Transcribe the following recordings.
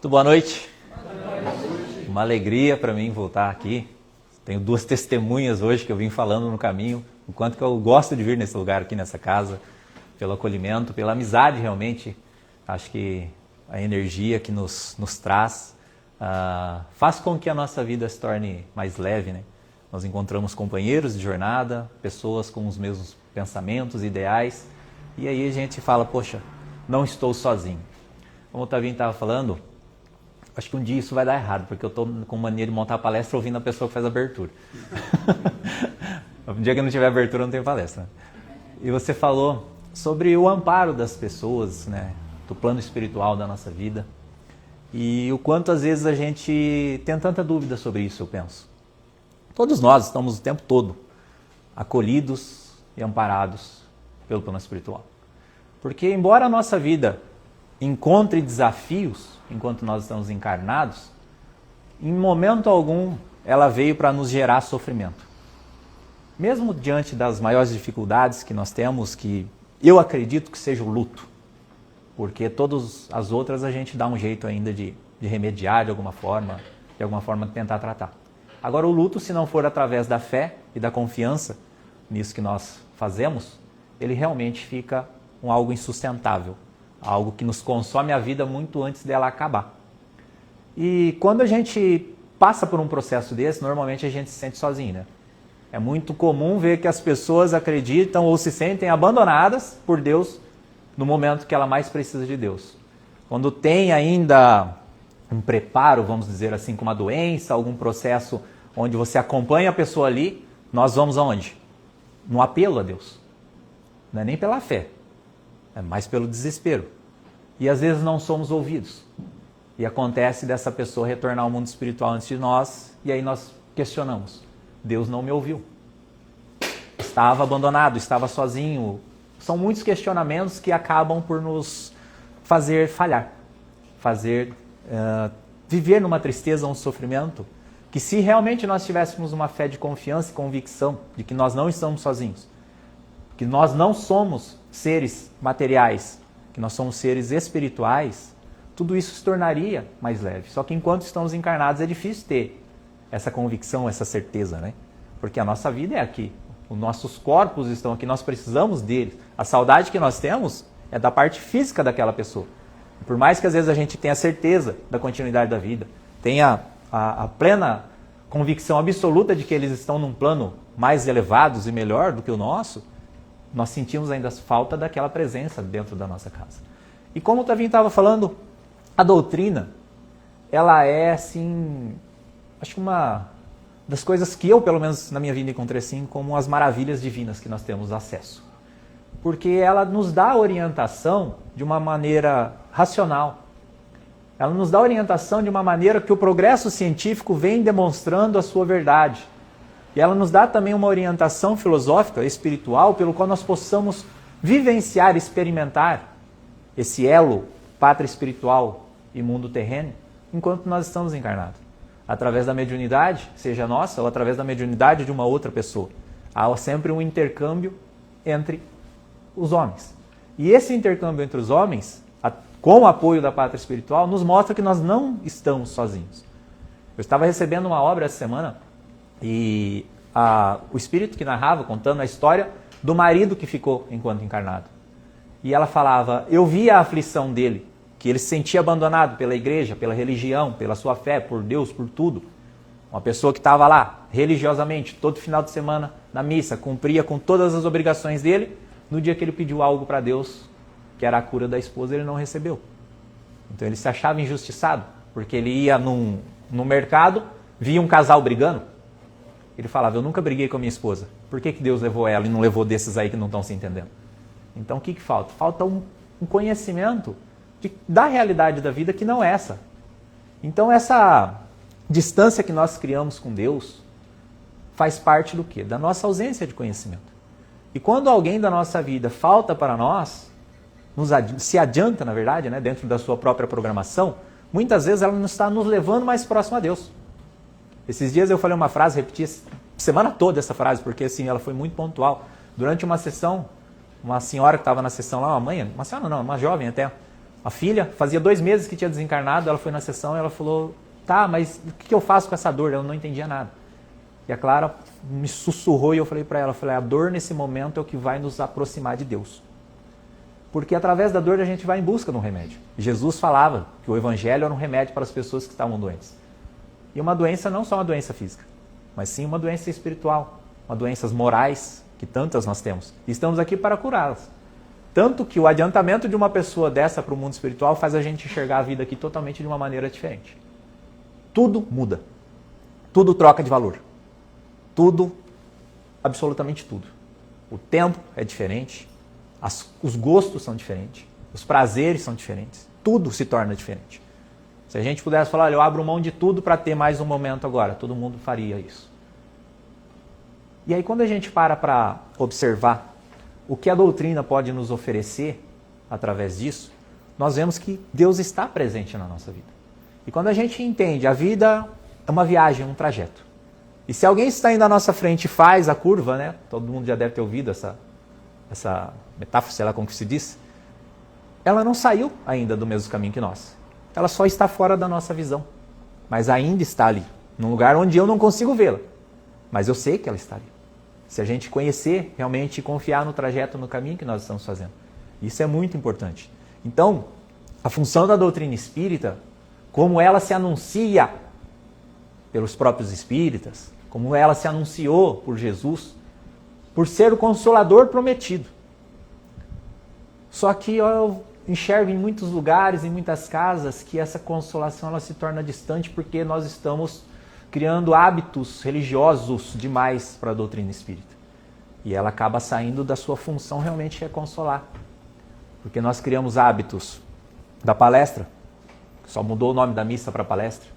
Muito boa noite. Uma alegria para mim voltar aqui. Tenho duas testemunhas hoje que eu vim falando no caminho, o quanto que eu gosto de vir nesse lugar aqui, nessa casa, pelo acolhimento, pela amizade realmente. Acho que a energia que nos traz faz com que a nossa vida se torne mais leve, né? Nós encontramos companheiros de jornada, pessoas com os mesmos pensamentos, ideais, e aí a gente fala, poxa, não estou sozinho. Como o Tavinho estava falando, acho que um dia isso vai dar errado, porque eu estou com mania de montar a palestra ouvindo a pessoa que faz a abertura. Um dia que não tiver abertura, não tem palestra. E você falou sobre o amparo das pessoas, né, do plano espiritual da nossa vida. E o quanto às vezes a gente tem tanta dúvida sobre isso, eu penso. Todos nós estamos o tempo todo acolhidos e amparados pelo plano espiritual. Porque embora a nossa vida encontre desafios enquanto nós estamos encarnados, em momento algum ela veio para nos gerar sofrimento. Mesmo diante das maiores dificuldades que nós temos, que eu acredito que seja o luto, porque todas as outras a gente dá um jeito ainda de remediar de alguma forma tentar tratar. Agora o luto, se não for através da fé e da confiança nisso que nós fazemos, ele realmente fica algo insustentável, algo que nos consome a vida muito antes dela acabar. E quando a gente passa por um processo desse, normalmente a gente se sente sozinho, né? É muito comum ver que as pessoas acreditam ou se sentem abandonadas por Deus no momento que ela mais precisa de Deus. Quando tem ainda um preparo, vamos dizer assim, com uma doença, algum processo onde você acompanha a pessoa ali, nós vamos aonde? No apelo a Deus. Não é nem pela fé, é mais pelo desespero. E às vezes não somos ouvidos. E acontece dessa pessoa retornar ao mundo espiritual antes de nós, e aí nós questionamos. Deus não me ouviu. Estava abandonado, estava sozinho. São muitos questionamentos que acabam por nos fazer falhar. Viver numa tristeza, um sofrimento, que se realmente nós tivéssemos uma fé de confiança e convicção de que nós não estamos sozinhos, que nós não somos seres materiais, que nós somos seres espirituais, tudo isso se tornaria mais leve. Só que enquanto estamos encarnados é difícil ter essa convicção, essa certeza, né? Porque a nossa vida é aqui, os nossos corpos estão aqui, nós precisamos deles. A saudade que nós temos é da parte física daquela pessoa. Por mais que às vezes a gente tenha certeza da continuidade da vida, tenha a plena convicção absoluta de que eles estão num plano mais elevados e melhor do que o nosso, nós sentimos ainda falta daquela presença dentro da nossa casa. E como o Tavinho estava falando, a doutrina, ela é, assim, acho que uma das coisas que eu, pelo menos na minha vida, encontrei assim, como as maravilhas divinas que nós temos acesso. Porque ela nos dá orientação de uma maneira racional. Ela nos dá orientação de uma maneira que o progresso científico vem demonstrando a sua verdade. E ela nos dá também uma orientação filosófica, espiritual, pelo qual nós possamos vivenciar, experimentar esse elo pátria espiritual e mundo terreno, enquanto nós estamos encarnados. Através da mediunidade, seja nossa, ou através da mediunidade de uma outra pessoa. Há sempre um intercâmbio entre os homens. E esse intercâmbio entre os homens, com o apoio da pátria espiritual, nos mostra que nós não estamos sozinhos. Eu estava recebendo uma obra essa semana, e o espírito que narrava, contando a história do marido que ficou enquanto encarnado. E ela falava, eu vi a aflição dele, que ele se sentia abandonado pela igreja, pela religião, pela sua fé, por Deus, por tudo. Uma pessoa que estava lá, religiosamente, todo final de semana, na missa, cumpria com todas as obrigações dele, no dia que ele pediu algo para Deus, que era a cura da esposa, ele não recebeu. Então ele se achava injustiçado, porque ele ia no mercado, via um casal brigando, ele falava, eu nunca briguei com a minha esposa. Por que Deus levou ela e não levou desses aí que não estão se entendendo? Então o que falta? Falta um conhecimento da realidade da vida que não é essa. Então essa distância que nós criamos com Deus faz parte do quê? Da nossa ausência de conhecimento. E quando alguém da nossa vida falta para nós, se adianta, na verdade, né, dentro da sua própria programação, muitas vezes ela não está nos levando mais próximo a Deus. Esses dias eu falei uma frase, repeti a semana toda essa frase, porque assim, ela foi muito pontual. Durante uma sessão, uma senhora que estava na sessão lá, uma senhora não, uma jovem até, A filha, fazia 2 meses que tinha desencarnado, ela foi na sessão e ela falou, tá, mas o que eu faço com essa dor? Eu não entendia nada. E a Clara me sussurrou e eu falei para ela, a dor nesse momento é o que vai nos aproximar de Deus. Porque através da dor a gente vai em busca de um remédio. Jesus falava que o Evangelho era um remédio para as pessoas que estavam doentes. E uma doença não só uma doença física, mas sim uma doença espiritual, uma doenças morais, que tantas nós temos. E estamos aqui para curá-las. Tanto que o adiantamento de uma pessoa dessa para o mundo espiritual faz a gente enxergar a vida aqui totalmente de uma maneira diferente. Tudo muda. Tudo troca de valor. Tudo, absolutamente tudo. O tempo é diferente, os gostos são diferentes, os prazeres são diferentes, tudo se torna diferente. Se a gente pudesse falar, olha, eu abro mão de tudo para ter mais um momento agora, todo mundo faria isso. E aí quando a gente para observar o que a doutrina pode nos oferecer através disso, nós vemos que Deus está presente na nossa vida. E quando a gente entende, a vida é uma viagem, um trajeto. E se alguém está indo à nossa frente e faz a curva, né? Todo mundo já deve ter ouvido essa metáfora, sei lá como que se diz, ela não saiu ainda do mesmo caminho que nós. Ela só está fora da nossa visão, mas ainda está ali, num lugar onde eu não consigo vê-la, mas eu sei que ela está ali. Se a gente conhecer, realmente confiar no trajeto, no caminho que nós estamos fazendo. Isso é muito importante. Então, a função da doutrina espírita, como ela se anuncia pelos próprios espíritas, como ela se anunciou por Jesus, por ser o Consolador prometido. Só que eu enxergo em muitos lugares, em muitas casas, que essa consolação ela se torna distante porque nós estamos criando hábitos religiosos demais para a doutrina espírita. E ela acaba saindo da sua função realmente que é consolar. Porque nós criamos hábitos da palestra, só mudou o nome da missa para palestra.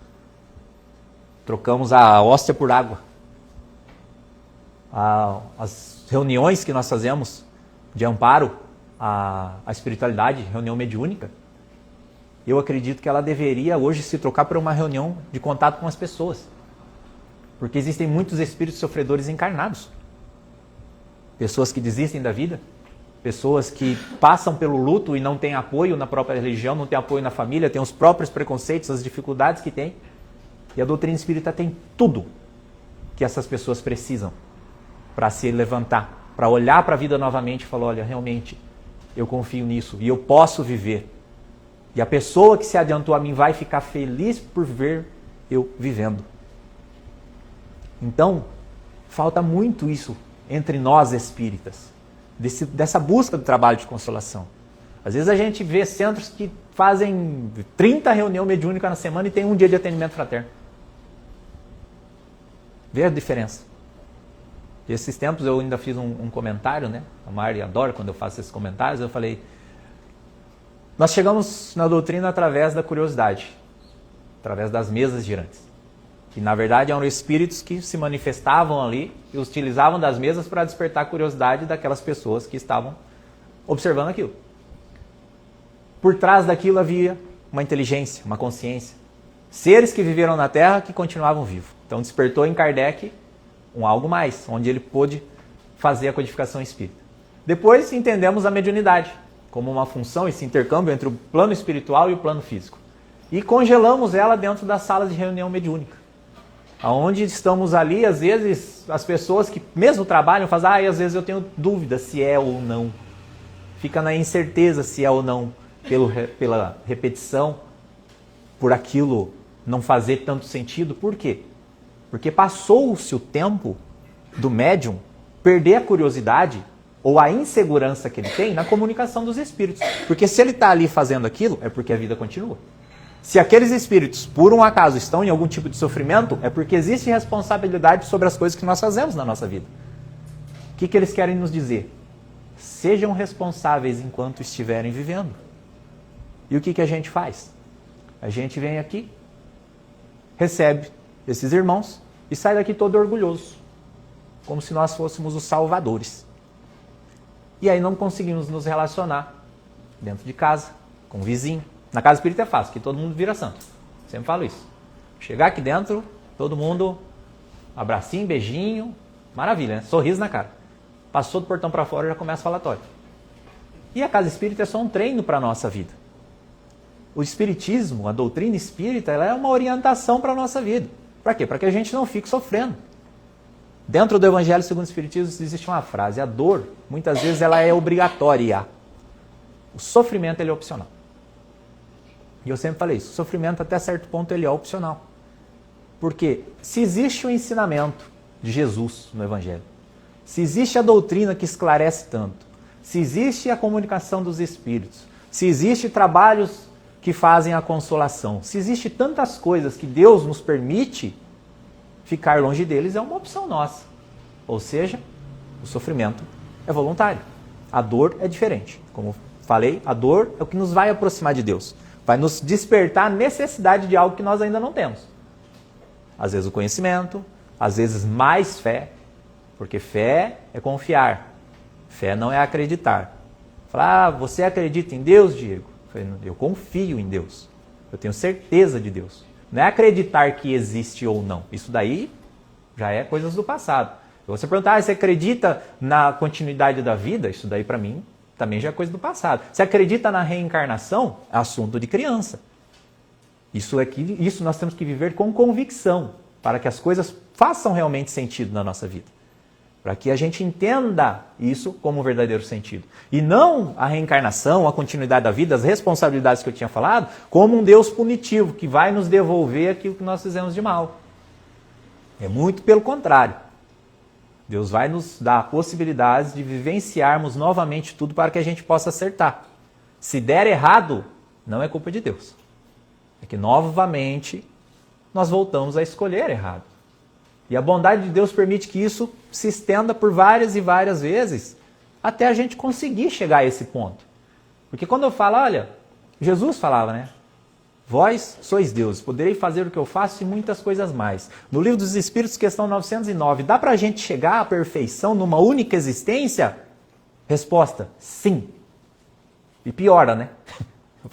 Trocamos a hóstia por água. As reuniões que nós fazemos de amparo à espiritualidade, reunião mediúnica, eu acredito que ela deveria hoje se trocar por uma reunião de contato com as pessoas. Porque existem muitos espíritos sofredores encarnados. Pessoas que desistem da vida, pessoas que passam pelo luto e não têm apoio na própria religião, não têm apoio na família, têm os próprios preconceitos, as dificuldades que têm. E a doutrina espírita tem tudo que essas pessoas precisam para se levantar, para olhar para a vida novamente e falar, olha, realmente, eu confio nisso e eu posso viver. E a pessoa que se adiantou a mim vai ficar feliz por ver eu vivendo. Então, falta muito isso entre nós espíritas, dessa busca do trabalho de consolação. Às vezes a gente vê centros que fazem 30 reuniões mediúnicas na semana e tem um dia de atendimento fraterno. Vê a diferença. Esses tempos eu ainda fiz um comentário, né? A Mari adora quando eu faço esses comentários. Eu falei, nós chegamos na doutrina através da curiosidade, através das mesas girantes. Que na verdade eram espíritos que se manifestavam ali e utilizavam das mesas para despertar a curiosidade daquelas pessoas que estavam observando aquilo. Por trás daquilo havia uma inteligência, uma consciência. Seres que viveram na Terra que continuavam vivos. Então despertou em Kardec um algo mais, onde ele pôde fazer a codificação espírita. Depois entendemos a mediunidade como uma função, esse intercâmbio entre o plano espiritual e o plano físico. E congelamos ela dentro das salas de reunião mediúnica. Onde estamos ali, às vezes, as pessoas que mesmo trabalham, fazem, às vezes eu tenho dúvida se é ou não. Fica na incerteza se é ou não, pela repetição, por aquilo não fazer tanto sentido. Por quê? Porque passou-se o tempo do médium perder a curiosidade ou a insegurança que ele tem na comunicação dos espíritos. Porque se ele está ali fazendo aquilo, é porque a vida continua. Se aqueles espíritos, por um acaso, estão em algum tipo de sofrimento, é porque existe responsabilidade sobre as coisas que nós fazemos na nossa vida. O que eles querem nos dizer? Sejam responsáveis enquanto estiverem vivendo. E o que a gente faz? A gente vem aqui, recebe esses irmãos e sai daqui todo orgulhoso, como se nós fôssemos os salvadores. E aí não conseguimos nos relacionar dentro de casa, com o vizinho. Na casa espírita é fácil, que todo mundo vira santo. Sempre falo isso. Chegar aqui dentro, todo mundo, abracinho, beijinho, maravilha, né? Sorriso na cara. Passou do portão para fora, já começa o falatório. E a casa espírita é só um treino para a nossa vida. o Espiritismo, a doutrina espírita, ela é uma orientação para a nossa vida. Para quê? Para que a gente não fique sofrendo. Dentro do Evangelho segundo o Espiritismo existe uma frase: a dor, muitas vezes, ela é obrigatória. O sofrimento, ele é opcional. E eu sempre falei isso, o sofrimento até certo ponto ele é opcional. Porque se existe o ensinamento de Jesus no Evangelho, se existe a doutrina que esclarece tanto, se existe a comunicação dos Espíritos, se existe trabalhos que fazem a consolação, se existe tantas coisas que Deus nos permite, ficar longe deles é uma opção nossa. Ou seja, o sofrimento é voluntário. A dor é diferente. Como falei, a dor é o que nos vai aproximar de Deus. Vai nos despertar a necessidade de algo que nós ainda não temos. Às vezes o conhecimento, às vezes mais fé, porque fé é confiar. Fé não é acreditar. Falar, você acredita em Deus, Diego? Eu confio em Deus. Eu tenho certeza de Deus. Não é acreditar que existe ou não. Isso daí já é coisas do passado. Você perguntar, você acredita na continuidade da vida? Isso daí para mim também já é coisa do passado. Você acredita na reencarnação? É assunto de criança. Isso nós temos que viver com convicção, para que as coisas façam realmente sentido na nossa vida. Para que a gente entenda isso como um verdadeiro sentido. E não a reencarnação, a continuidade da vida, as responsabilidades que eu tinha falado, como um Deus punitivo, que vai nos devolver aquilo que nós fizemos de mal. É muito pelo contrário. Deus vai nos dar possibilidades de vivenciarmos novamente tudo para que a gente possa acertar. Se der errado, não é culpa de Deus. É que novamente nós voltamos a escolher errado. E a bondade de Deus permite que isso se estenda por várias e várias vezes, até a gente conseguir chegar a esse ponto. Porque quando eu falo, olha, Jesus falava, né? Vós sois deuses, poderei fazer o que eu faço e muitas coisas mais. No Livro dos Espíritos, questão 909, dá pra gente chegar à perfeição numa única existência? Resposta, sim. E piora, né?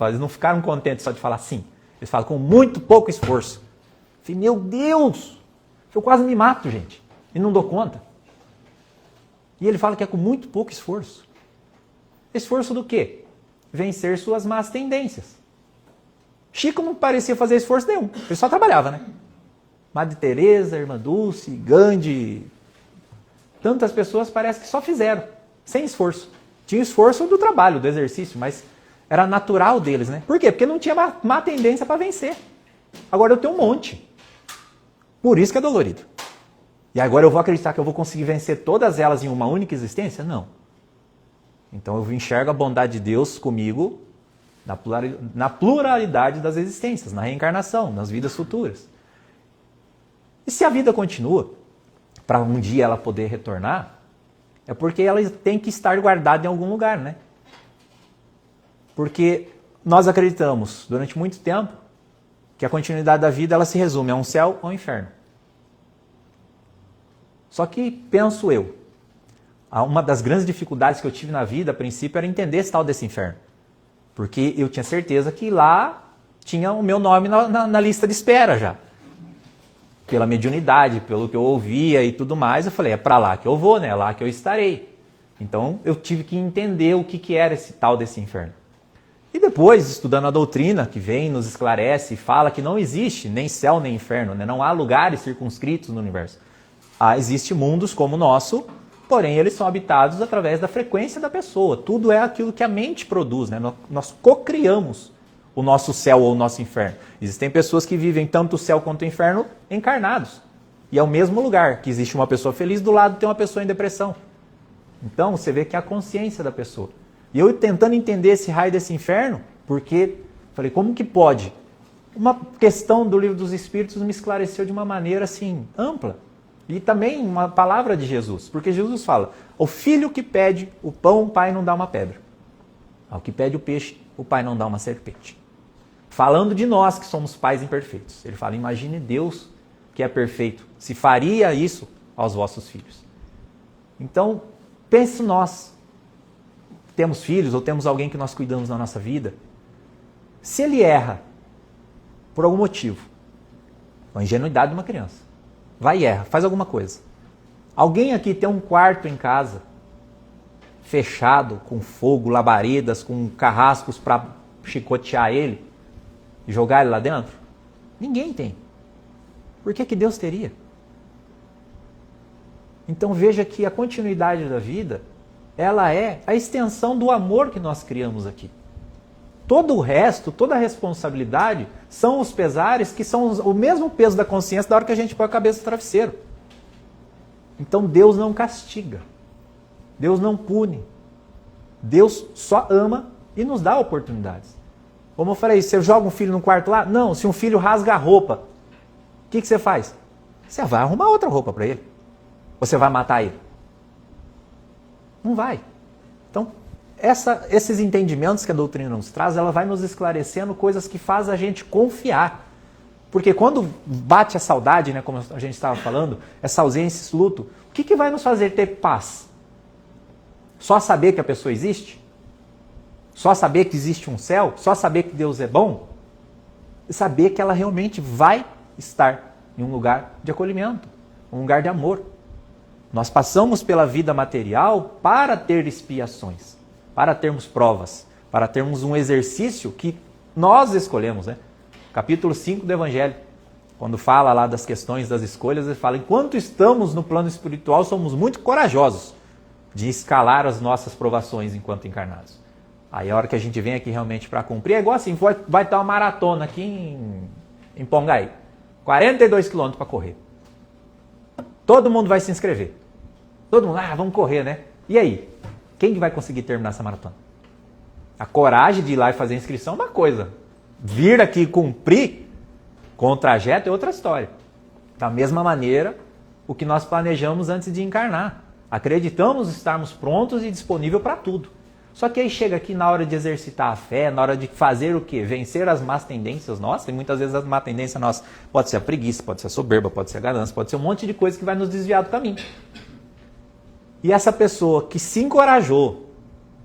Eles não ficaram contentes só de falar sim. Eles falam com muito pouco esforço. Eu falei, meu Deus! Eu quase me mato, gente. E não dou conta. E ele fala que é com muito pouco esforço. Esforço do quê? Vencer suas más tendências. Chico não parecia fazer esforço nenhum. Ele só trabalhava, né? Madre Teresa, Irmã Dulce, Gandhi. Tantas pessoas parece que só fizeram. Sem esforço. Tinha esforço do trabalho, do exercício, mas era natural deles, né? Por quê? Porque não tinha má tendência para vencer. Agora eu tenho um monte. Por isso que é dolorido. E agora eu vou acreditar que eu vou conseguir vencer todas elas em uma única existência? Não. Então eu enxergo a bondade de Deus comigo na pluralidade das existências, na reencarnação, nas vidas futuras. E se a vida continua, para um dia ela poder retornar, é porque ela tem que estar guardada em algum lugar, né? Porque nós acreditamos, durante muito tempo, que a continuidade da vida ela se resume a um céu ou um inferno. Só que, penso eu, uma das grandes dificuldades que eu tive na vida, a princípio, era entender esse tal desse inferno. Porque eu tinha certeza que lá tinha o meu nome na lista de espera já. Pela mediunidade, pelo que eu ouvia e tudo mais, eu falei, é para lá que eu vou, né? É lá que eu estarei. Então, eu tive que entender o que era esse tal desse inferno. E depois, estudando a doutrina, que vem, nos esclarece e fala que não existe nem céu nem inferno, né? Não há lugares circunscritos no universo. Existem mundos como o nosso, porém eles são habitados através da frequência da pessoa. Tudo é aquilo que a mente produz, né? Nós cocriamos o nosso céu ou o nosso inferno. Existem pessoas que vivem tanto o céu quanto o inferno encarnados. E é o mesmo lugar que existe uma pessoa feliz, do lado tem uma pessoa em depressão. Então você vê que é a consciência da pessoa. E eu tentando entender esse raio desse inferno, porque falei, como que pode? Uma questão do Livro dos Espíritos me esclareceu de uma maneira assim, ampla. E também uma palavra de Jesus, porque Jesus fala, o filho que pede o pão, o pai não dá uma pedra. Ao que pede o peixe, o pai não dá uma serpente. Falando de nós que somos pais imperfeitos. Ele fala, imagine Deus que é perfeito, se faria isso aos vossos filhos. Então, pense nós, temos filhos ou temos alguém que nós cuidamos na nossa vida, se ele erra por algum motivo, a ingenuidade de uma criança, vai e erra, faz alguma coisa. Alguém aqui tem um quarto em casa, fechado, com fogo, labaredas, com carrascos para chicotear ele, e jogar ele lá dentro? Ninguém tem. Por que Deus teria? Então veja que a continuidade da vida, ela é a extensão do amor que nós criamos aqui. Todo o resto, toda a responsabilidade, são os pesares que são o mesmo peso da consciência da hora que a gente põe a cabeça no travesseiro. Então Deus não castiga. Deus não pune. Deus só ama e nos dá oportunidades. Como eu falei, você joga um filho no quarto lá? Não, se um filho rasga a roupa, o que você faz? Você vai arrumar outra roupa para ele. Ou você vai matar ele? Não vai. Então, esses entendimentos que a doutrina nos traz, ela vai nos esclarecendo coisas que faz a gente confiar. Porque quando bate a saudade, né, como a gente estava falando, essa ausência, esse luto, o que vai nos fazer ter paz? Só saber que a pessoa existe? Só saber que existe um céu? Só saber que Deus é bom? E saber que ela realmente vai estar em um lugar de acolhimento, um lugar de amor. Nós passamos pela vida material para ter expiações, para termos provas, para termos um exercício que nós escolhemos, né? Capítulo 5 do Evangelho, quando fala lá das questões das escolhas, ele fala, enquanto estamos no plano espiritual, somos muito corajosos de escalar as nossas provações enquanto encarnados. Aí a hora que a gente vem aqui realmente para cumprir, é igual assim, vai ter uma maratona aqui em Pongaí, 42 quilômetros para correr. Todo mundo vai se inscrever. Todo mundo, vamos correr, né? E aí? Quem que vai conseguir terminar essa maratona? A coragem de ir lá e fazer a inscrição é uma coisa. Vir aqui cumprir com o trajeto é outra história. Da mesma maneira, o que nós planejamos antes de encarnar. Acreditamos estarmos prontos e disponíveis para tudo. Só que aí chega aqui na hora de exercitar a fé, na hora de fazer o quê? Vencer as más tendências nossas. E muitas vezes as más tendências nossas pode ser a preguiça, pode ser a soberba, pode ser a ganância, pode ser um monte de coisa que vai nos desviar do caminho. E essa pessoa que se encorajou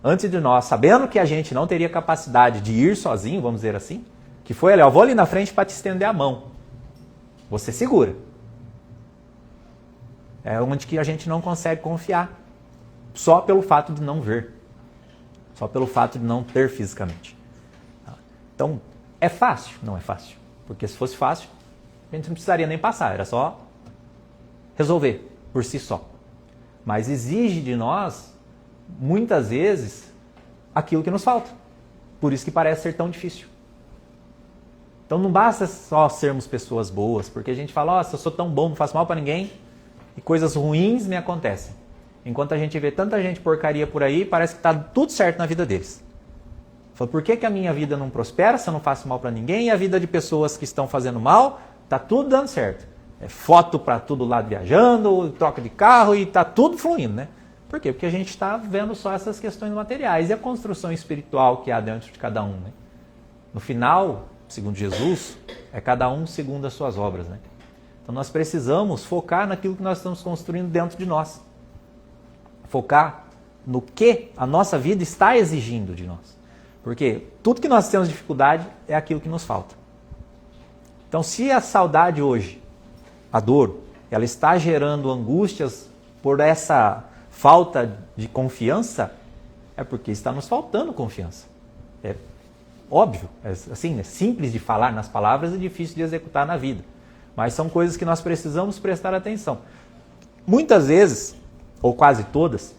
antes de nós, sabendo que a gente não teria capacidade de ir sozinho, vamos dizer assim, que foi ali, vou ali na frente para te estender a mão. Você segura. É onde que a gente não consegue confiar. Só pelo fato de não ver. Só pelo fato de não ter fisicamente. Então, é fácil? Não é fácil. Porque se fosse fácil, a gente não precisaria nem passar. Era só resolver por si só. Mas exige de nós, muitas vezes, aquilo que nos falta. Por isso que parece ser tão difícil. Então não basta só sermos pessoas boas, porque a gente fala, eu sou tão bom, não faço mal para ninguém, e coisas ruins me acontecem. Enquanto a gente vê tanta gente porcaria por aí, parece que está tudo certo na vida deles. Fala, por que a minha vida não prospera se eu não faço mal para ninguém, e a vida de pessoas que estão fazendo mal, está tudo dando certo? É foto para todo lado viajando, troca de carro e está tudo fluindo, né? Por quê? Porque a gente está vendo só essas questões materiais e a construção espiritual que há dentro de cada um, né? No final, segundo Jesus, é cada um segundo as suas obras, né? Então nós precisamos focar naquilo que nós estamos construindo dentro de nós. Focar no que a nossa vida está exigindo de nós. Porque tudo que nós temos dificuldade é aquilo que nos falta. Então se a saudade hoje, a dor, ela está gerando angústias por essa falta de confiança, é porque está nos faltando confiança. É óbvio, é assim, é simples de falar nas palavras e difícil de executar na vida. Mas são coisas que nós precisamos prestar atenção. Muitas vezes, ou quase todas,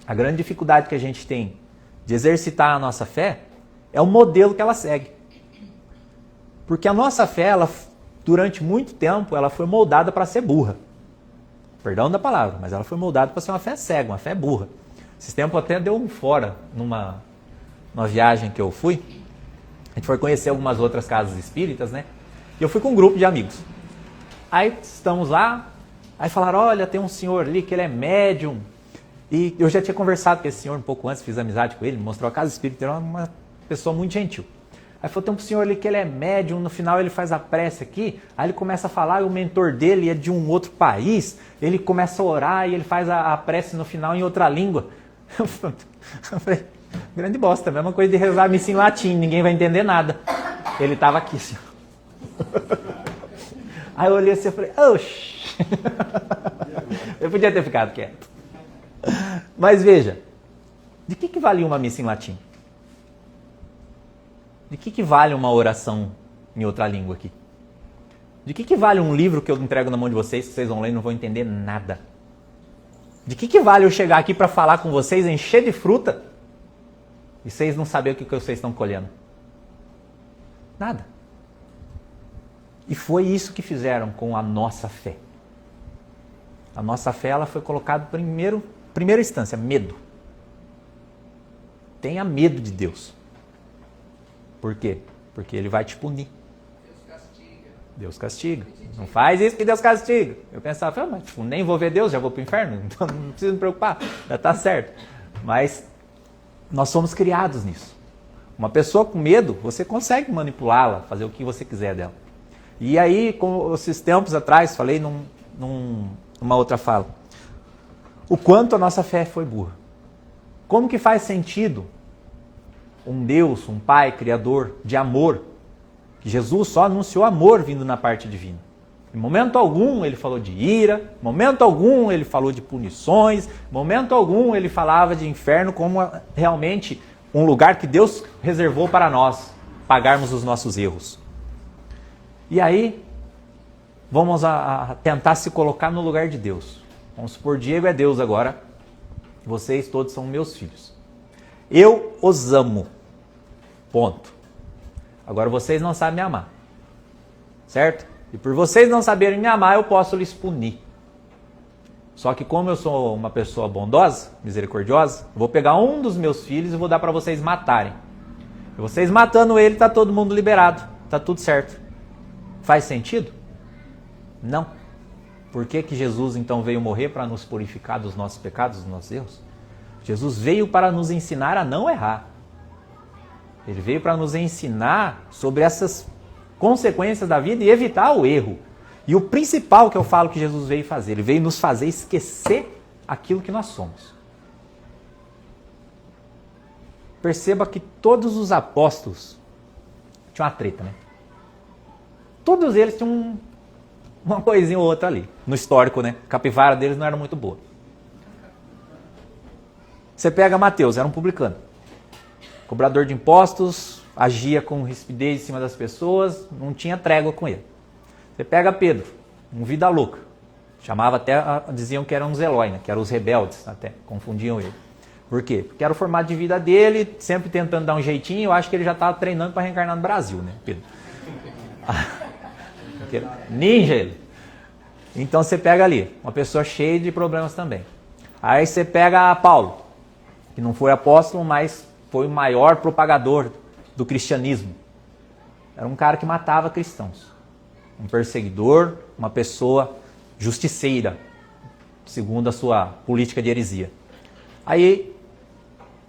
a grande dificuldade que a gente tem de exercitar a nossa fé é o modelo que ela segue. Porque a nossa fé, ela, durante muito tempo, ela foi moldada para ser burra. Perdão da palavra, mas ela foi moldada para ser uma fé cega, uma fé burra. Esses tempos até deu um fora numa viagem que eu fui. A gente foi conhecer algumas outras casas espíritas, né? E eu fui com um grupo de amigos. Aí estamos lá, aí falaram, olha, tem um senhor ali que ele é médium. E eu já tinha conversado com esse senhor um pouco antes, fiz amizade com ele, me mostrou a casa espírita, era uma pessoa muito gentil. Aí falou, tem um senhor ali que ele é médium, no final ele faz a prece aqui, aí ele começa a falar, e o mentor dele é de um outro país, ele começa a orar e ele faz a prece no final em outra língua. Eu falei, grande bosta, mesma coisa de rezar a missa em latim, ninguém vai entender nada. Ele estava aqui assim. Aí eu olhei assim e falei, oxi. Eu podia ter ficado quieto. Mas veja, de que valia uma missa em latim? De que vale uma oração em outra língua aqui? De que vale um livro que eu entrego na mão de vocês, que vocês vão ler e não vão entender nada? De que vale eu chegar aqui para falar com vocês, encher de fruta, e vocês não saberem o que vocês estão colhendo? Nada. E foi isso que fizeram com a nossa fé. A nossa fé, ela foi colocada primeira instância, medo. Tenha medo de Deus. Por quê? Porque Ele vai te punir. Deus castiga. Não faz isso que Deus castiga. Eu pensava, mas nem vou ver Deus, já vou para o inferno, então não preciso me preocupar, já está certo. Mas nós somos criados nisso. Uma pessoa com medo, você consegue manipulá-la, fazer o que você quiser dela. E aí, como esses tempos atrás, falei numa outra fala, o quanto a nossa fé foi burra. Como que faz sentido um Deus, um Pai, Criador, de amor, que Jesus só anunciou amor vindo na parte divina. Em momento algum ele falou de ira, em momento algum ele falou de punições, em momento algum ele falava de inferno como realmente um lugar que Deus reservou para nós, pagarmos os nossos erros. E aí, vamos a tentar se colocar no lugar de Deus. Vamos supor, Diego é Deus agora, vocês todos são meus filhos. Eu os amo. Ponto. Agora vocês não sabem me amar. Certo? E por vocês não saberem me amar, eu posso lhes punir. Só que como eu sou uma pessoa bondosa, misericordiosa, eu vou pegar um dos meus filhos e vou dar para vocês matarem. E vocês matando ele, está todo mundo liberado. Está tudo certo. Faz sentido? Não. Por que Jesus então veio morrer para nos purificar dos nossos pecados, dos nossos erros? Jesus veio para nos ensinar a não errar. Ele veio para nos ensinar sobre essas consequências da vida e evitar o erro. E o principal que eu falo que Jesus veio fazer, ele veio nos fazer esquecer aquilo que nós somos. Perceba que todos os apóstolos tinham uma treta, né? Todos eles tinham uma coisinha ou outra ali, no histórico, né? A capivara deles não era muito boa. Você pega Mateus, era um publicano. Cobrador de impostos, agia com rispidez em cima das pessoas, não tinha trégua com ele. Você pega Pedro, um vida louca. Chamava até, diziam que eram os Eloi, né? Que eram os rebeldes, até, confundiam ele. Por quê? Porque era o formato de vida dele, sempre tentando dar um jeitinho, eu acho que ele já estava treinando para reencarnar no Brasil, né, Pedro? Ninja ele. Então você pega ali, uma pessoa cheia de problemas também. Aí você pega Paulo, que não foi apóstolo, mas foi o maior propagador do cristianismo. Era um cara que matava cristãos. Um perseguidor, uma pessoa justiceira, segundo a sua política de heresia. Aí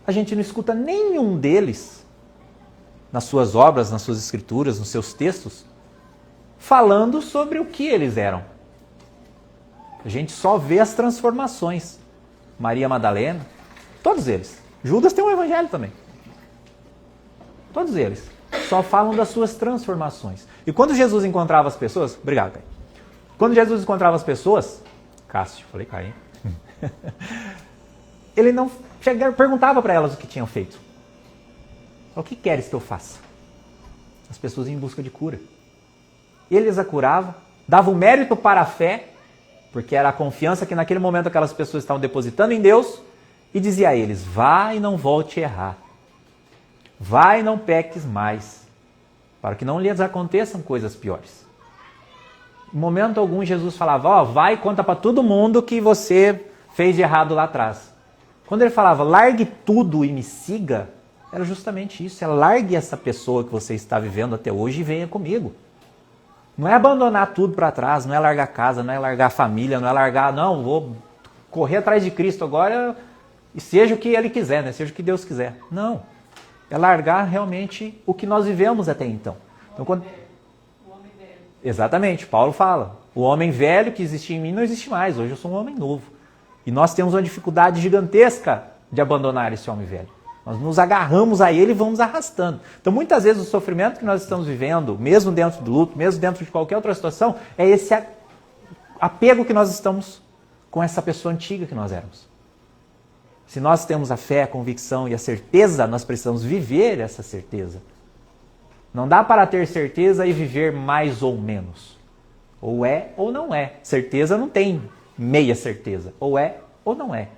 a gente não escuta nenhum deles, nas suas obras, nas suas escrituras, nos seus textos, falando sobre o que eles eram. A gente só vê as transformações. Maria Madalena, todos eles. Judas tem um evangelho também. Todos eles. Só falam das suas transformações. E quando Jesus encontrava as pessoas... Obrigado, Caio. Quando Jesus encontrava as pessoas... Cássio, falei Caio, hein? Ele não perguntava para elas o que tinham feito. O que queres que eu faça? As pessoas em busca de cura. Ele as curava, dava o mérito para a fé, porque era a confiança que naquele momento aquelas pessoas estavam depositando em Deus, e dizia a eles, vá e não volte a errar. Vá e não peques mais, para que não lhes aconteçam coisas piores. Em momento algum Jesus falava, vai e conta para todo mundo que você fez de errado lá atrás. Quando ele falava, largue tudo e me siga, era justamente isso, largue essa pessoa que você está vivendo até hoje e venha comigo. Não é abandonar tudo para trás, não é largar a casa, não é largar a família, não é largar, não, vou correr atrás de Cristo agora e seja o que Ele quiser, né? Seja o que Deus quiser. Não, é largar realmente o que nós vivemos até então. Então quando... O homem velho. Exatamente, Paulo fala, o homem velho que existia em mim não existe mais, hoje eu sou um homem novo. E nós temos uma dificuldade gigantesca de abandonar esse homem velho. Nós nos agarramos a ele e vamos arrastando. Então, muitas vezes, o sofrimento que nós estamos vivendo, mesmo dentro do luto, mesmo dentro de qualquer outra situação, é esse apego que nós estamos com essa pessoa antiga que nós éramos. Se nós temos a fé, a convicção e a certeza, nós precisamos viver essa certeza. Não dá para ter certeza e viver mais ou menos. Ou é ou não é. Certeza não tem meia certeza. Ou é ou não é.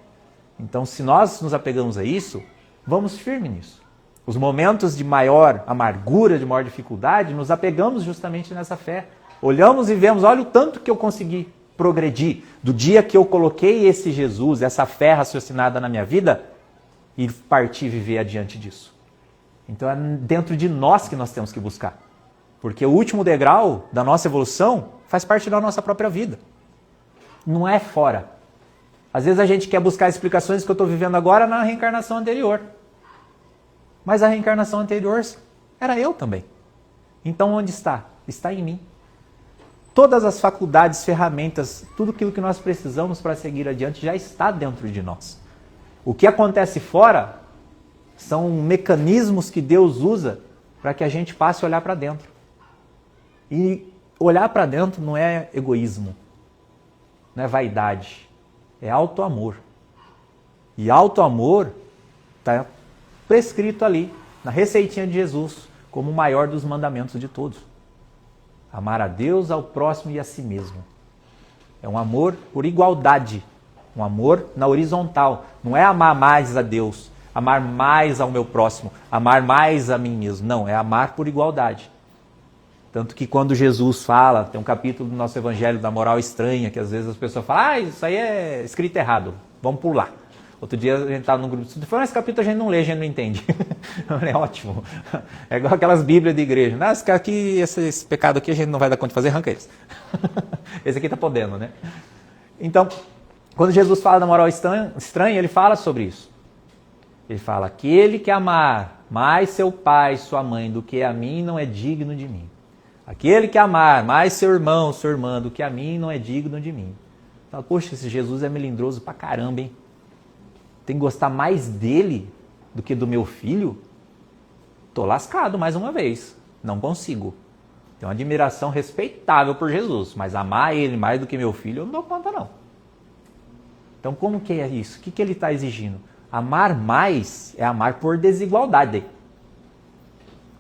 Então, se nós nos apegamos a isso, vamos firme nisso. Os momentos de maior amargura, de maior dificuldade, nos apegamos justamente nessa fé. Olhamos e vemos, olha o tanto que eu consegui progredir. Do dia que eu coloquei esse Jesus, essa fé raciocinada na minha vida, e parti viver adiante disso. Então é dentro de nós que nós temos que buscar. Porque o último degrau da nossa evolução faz parte da nossa própria vida. Não é fora. Às vezes a gente quer buscar explicações que eu estou vivendo agora na reencarnação anterior. Mas a reencarnação anterior era eu também. Então onde está? Está em mim. Todas as faculdades, ferramentas, tudo aquilo que nós precisamos para seguir adiante já está dentro de nós. O que acontece fora são mecanismos que Deus usa para que a gente passe a olhar para dentro. E olhar para dentro não é egoísmo, não é vaidade, é auto-amor. E auto-amor está prescrito ali, na receitinha de Jesus, como o maior dos mandamentos de todos. Amar a Deus, ao próximo e a si mesmo. É um amor por igualdade, um amor na horizontal. Não é amar mais a Deus, amar mais ao meu próximo, amar mais a mim mesmo. Não, é amar por igualdade. Tanto que quando Jesus fala, tem um capítulo do nosso Evangelho da moral estranha, que às vezes as pessoas falam, isso aí é escrito errado, vamos pular. Outro dia a gente estava num grupo de estudo e falou, esse capítulo a gente não lê, a gente não entende. É ótimo. É igual aquelas bíblias de igreja. Esse pecado aqui a gente não vai dar conta de fazer, arranca eles. Esse aqui está podendo, né? Então, quando Jesus fala da moral estranha, ele fala sobre isso. Ele fala, aquele que amar mais seu pai e sua mãe do que a mim não é digno de mim. Aquele que amar mais seu irmão, sua irmã do que a mim não é digno de mim. Fala, poxa, esse Jesus é melindroso pra caramba, hein? Tem que gostar mais dele do que do meu filho? Tô lascado mais uma vez. Não consigo. Tenho uma admiração respeitável por Jesus, mas amar ele mais do que meu filho, eu não dou conta não. Então como que é isso? O que ele está exigindo? Amar mais é amar por desigualdade.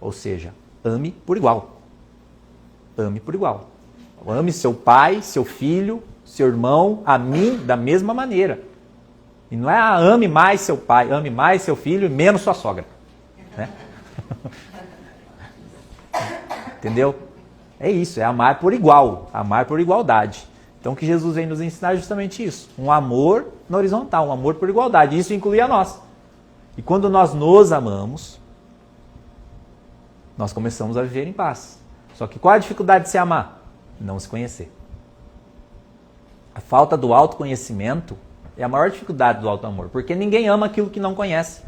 Ou seja, ame por igual. Ame por igual. Ame seu pai, seu filho, seu irmão, a mim da mesma maneira. E não é ame mais seu pai, ame mais seu filho e menos sua sogra. Né? Entendeu? É isso, é amar por igual, amar por igualdade. Então o que Jesus vem nos ensinar é justamente isso. Um amor na horizontal, um amor por igualdade. Isso inclui a nós. E quando nós nos amamos, nós começamos a viver em paz. Só que qual a dificuldade de se amar? Não se conhecer. A falta do autoconhecimento é a maior dificuldade do auto-amor, porque ninguém ama aquilo que não conhece.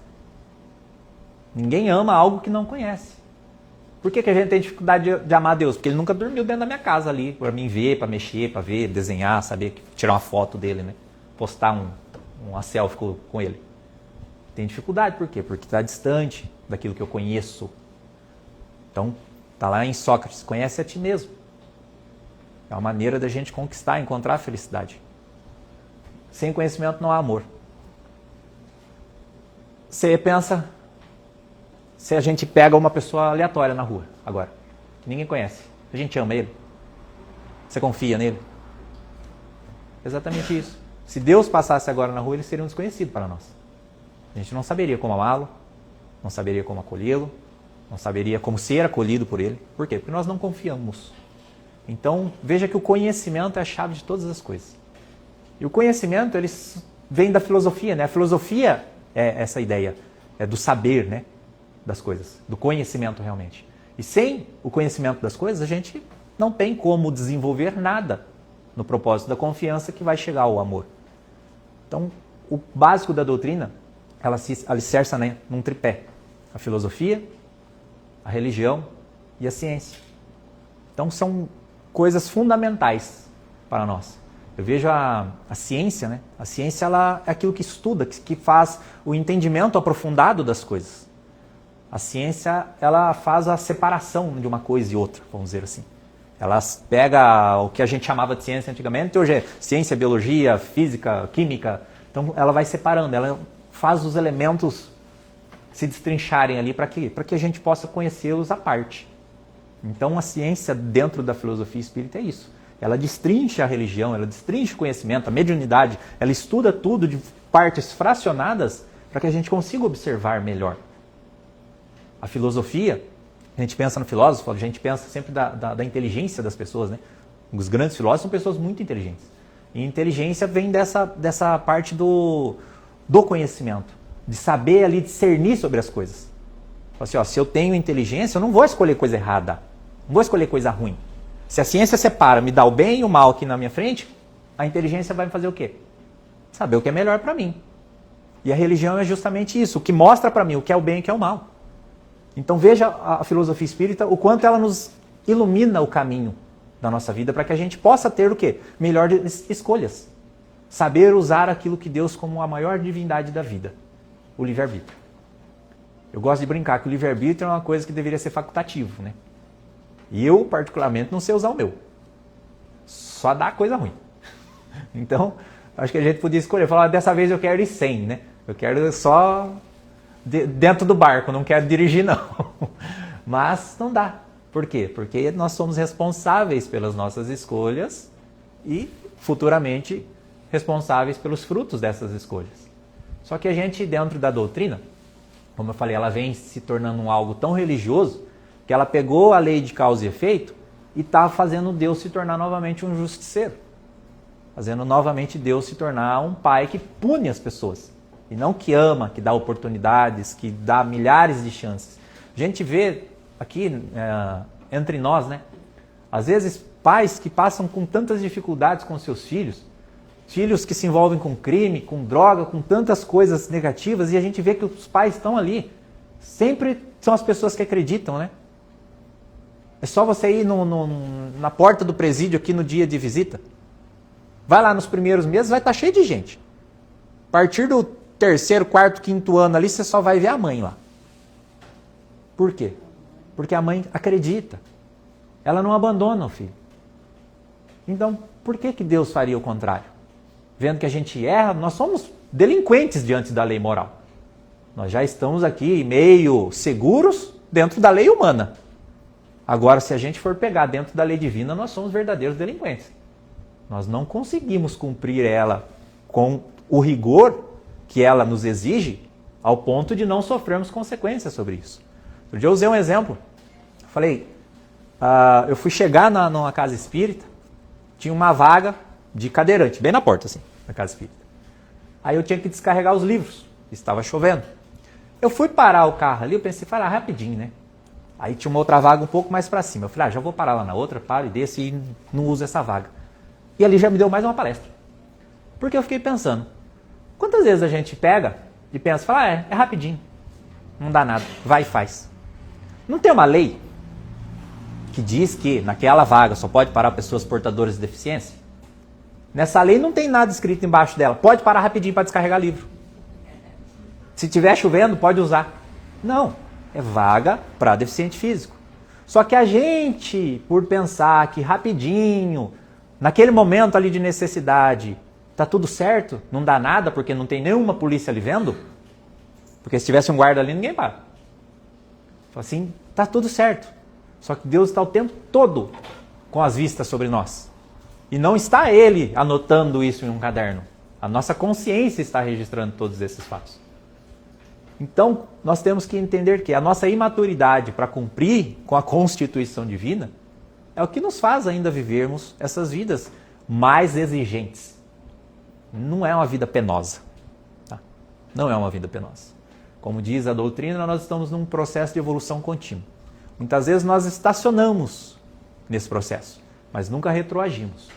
Ninguém ama algo que não conhece. Por que a gente tem dificuldade de amar Deus? Porque ele nunca dormiu dentro da minha casa ali, para mim ver, para mexer, para ver, desenhar, saber, tirar uma foto dele, né? Postar uma selfie com ele. Tem dificuldade, por quê? Porque está distante daquilo que eu conheço. Então, está lá em Sócrates, conhece a ti mesmo. É uma maneira da gente conquistar, encontrar a felicidade. Sem conhecimento não há amor. Você pensa, se a gente pega uma pessoa aleatória na rua, agora, que ninguém conhece, a gente ama ele? Você confia nele? Exatamente isso. Se Deus passasse agora na rua, ele seria um desconhecido para nós. A gente não saberia como amá-lo, não saberia como acolhê-lo, não saberia como ser acolhido por ele. Por quê? Porque nós não confiamos. Então, veja que o conhecimento é a chave de todas as coisas. E o conhecimento, ele vem da filosofia, né? A filosofia é essa ideia, é do saber, né? Das coisas, do conhecimento realmente. E sem o conhecimento das coisas, a gente não tem como desenvolver nada no propósito da confiança que vai chegar ao amor. Então, o básico da doutrina, ela se alicerça, né, num tripé. A filosofia, a religião e a ciência. Então, são coisas fundamentais para nós. Eu vejo a ciência, né? A ciência ela é aquilo que estuda, que faz o entendimento aprofundado das coisas. A ciência ela faz a separação de uma coisa e outra, vamos dizer assim. Ela pega o que a gente chamava de ciência antigamente, hoje é ciência, biologia, física, química. Então ela vai separando, ela faz os elementos se destrincharem ali para quê? Para que a gente possa conhecê-los à parte. Então a ciência dentro da filosofia espírita é isso. Ela destrincha a religião, ela destrincha o conhecimento, a mediunidade, ela estuda tudo de partes fracionadas para que a gente consiga observar melhor. A filosofia, a gente pensa no filósofo, a gente pensa sempre da inteligência das pessoas, né? Os grandes filósofos são pessoas muito inteligentes. E inteligência vem dessa parte do conhecimento, de saber ali discernir sobre as coisas. Assim, ó, se eu tenho inteligência, eu não vou escolher coisa errada, não vou escolher coisa ruim. Se a ciência separa, me dá o bem e o mal aqui na minha frente, a inteligência vai me fazer o quê? Saber o que é melhor para mim. E a religião é justamente isso, o que mostra para mim o que é o bem e o que é o mal. Então veja a filosofia espírita, o quanto ela nos ilumina o caminho da nossa vida para que a gente possa ter o quê? Melhores escolhas. Saber usar aquilo que Deus como a maior divindade da vida, o livre-arbítrio. Eu gosto de brincar que o livre-arbítrio é uma coisa que deveria ser facultativo, né? E eu, particularmente, não sei usar o meu. Só dá coisa ruim. Então, acho que a gente podia escolher. Falar, dessa vez eu quero ir sem, né? Eu quero só dentro do barco, não quero dirigir, não. Mas não dá. Por quê? Porque nós somos responsáveis pelas nossas escolhas e, futuramente, responsáveis pelos frutos dessas escolhas. Só que a gente, dentro da doutrina, como eu falei, ela vem se tornando algo tão religioso que ela pegou a lei de causa e efeito e está fazendo Deus se tornar novamente um justiceiro. Fazendo novamente Deus se tornar um pai que pune as pessoas. E não que ama, que dá oportunidades, que dá milhares de chances. A gente vê aqui entre nós, né? Às vezes pais que passam com tantas dificuldades com seus filhos, filhos que se envolvem com crime, com droga, com tantas coisas negativas, e a gente vê que os pais estão ali. Sempre são as pessoas que acreditam, né? É só você ir na porta do presídio aqui no dia de visita. Vai lá nos primeiros meses, vai estar cheio de gente. A partir do 3º, 4º, 5º ano ali, você só vai ver a mãe lá. Por quê? Porque a mãe acredita. Ela não abandona o filho. Então, por que Deus faria o contrário? Vendo que a gente erra, nós somos delinquentes diante da lei moral. Nós já estamos aqui meio seguros dentro da lei humana. Agora, se a gente for pegar dentro da lei divina, nós somos verdadeiros delinquentes. Nós não conseguimos cumprir ela com o rigor que ela nos exige, ao ponto de não sofrermos consequências sobre isso. Outro dia eu usei um exemplo. Falei, eu fui chegar numa casa espírita, tinha uma vaga de cadeirante, bem na porta, assim, da casa espírita. Aí eu tinha que descarregar os livros, estava chovendo. Eu fui parar o carro ali, eu pensei, rapidinho, né? Aí tinha uma outra vaga um pouco mais para cima. Eu falei, já vou parar lá na outra, paro e desço e não uso essa vaga. E ali já me deu mais uma palestra. Porque eu fiquei pensando, quantas vezes a gente pega e pensa, é rapidinho, não dá nada, vai e faz. Não tem uma lei que diz que naquela vaga só pode parar pessoas portadoras de deficiência? Nessa lei não tem nada escrito embaixo dela, pode parar rapidinho para descarregar livro. Se estiver chovendo, pode usar. Não, é vaga para deficiente físico. Só que a gente, por pensar que rapidinho, naquele momento ali de necessidade, tá tudo certo, não dá nada porque não tem nenhuma polícia ali vendo, porque se tivesse um guarda ali, ninguém para. Assim, tá tudo certo. Só que Deus está o tempo todo com as vistas sobre nós. E não está Ele anotando isso em um caderno. A nossa consciência está registrando todos esses fatos. Então, nós temos que entender que a nossa imaturidade para cumprir com a Constituição Divina é o que nos faz ainda vivermos essas vidas mais exigentes. Não é uma vida penosa. Tá? Não é uma vida penosa. Como diz a doutrina, nós estamos num processo de evolução contínua. Muitas vezes nós estacionamos nesse processo, mas nunca retroagimos.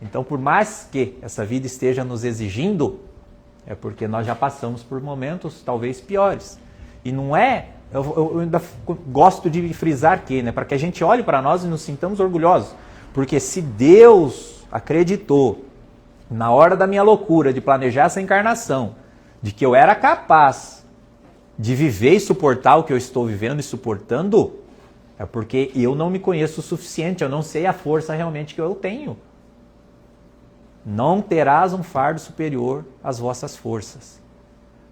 Então, por mais que essa vida esteja nos exigindo, é porque nós já passamos por momentos talvez piores. E não é, eu ainda gosto de frisar que, para que a gente olhe para nós e nos sintamos orgulhosos. Porque se Deus acreditou, na hora da minha loucura de planejar essa encarnação, de que eu era capaz de viver e suportar o que eu estou vivendo e suportando, é porque eu não me conheço o suficiente, eu não sei a força realmente que eu tenho. Não terás um fardo superior às vossas forças.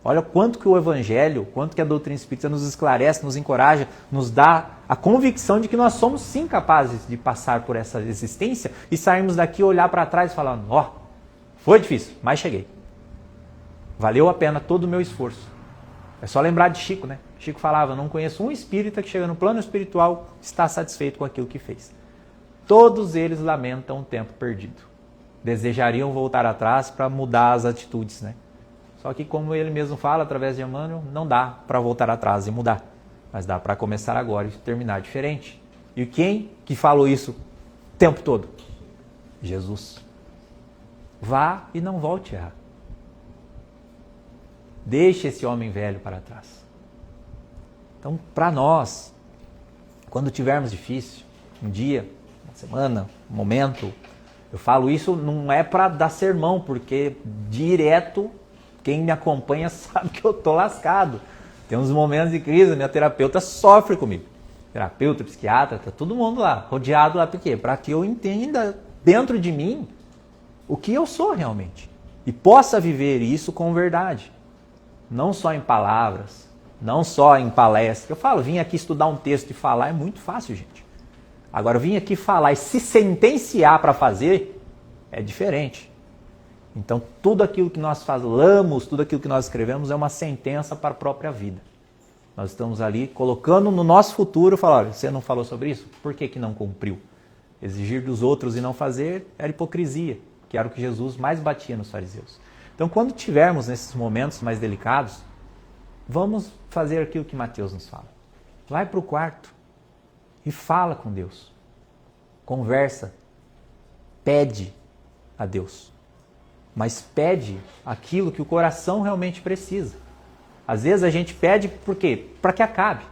Olha quanto que o Evangelho, quanto que a doutrina espírita nos esclarece, nos encoraja, nos dá a convicção de que nós somos sim capazes de passar por essa existência e sairmos daqui, olhar para trás falando, ó, foi difícil, mas cheguei. Valeu a pena todo o meu esforço. É só lembrar de Chico, né? Chico falava, não conheço um espírita que chega no plano espiritual e está satisfeito com aquilo que fez. Todos eles lamentam o tempo perdido. Desejariam voltar atrás para mudar as atitudes, né? Só que como ele mesmo fala, através de Emmanuel, não dá para voltar atrás e mudar. Mas dá para começar agora e terminar diferente. E quem que falou isso o tempo todo? Jesus. Vá e não volte a errar. Deixe esse homem velho para trás. Então, para nós, quando tivermos difícil, um dia, uma semana, um momento, eu falo isso não é para dar sermão, porque direto quem me acompanha sabe que eu tô lascado. Tem uns momentos de crise, minha terapeuta sofre comigo. Terapeuta, psiquiatra, tá todo mundo lá, rodeado lá, por quê? Para que eu entenda dentro de mim o que eu sou realmente. E possa viver isso com verdade. Não só em palavras, não só em palestra. Eu falo, vim aqui estudar um texto e falar é muito fácil, gente. Agora, eu vim aqui falar e se sentenciar para fazer é diferente. Então, tudo aquilo que nós falamos, tudo aquilo que nós escrevemos é uma sentença para a própria vida. Nós estamos ali colocando no nosso futuro, falar, olha, você não falou sobre isso? Por que que não cumpriu? Exigir dos outros e não fazer era hipocrisia, que era o que Jesus mais batia nos fariseus. Então, quando tivermos nesses momentos mais delicados, vamos fazer aquilo que Mateus nos fala. Vai para o quarto e fala com Deus. Conversa. Pede a Deus. Mas pede aquilo que o coração realmente precisa. Às vezes a gente pede por quê? Para que acabe.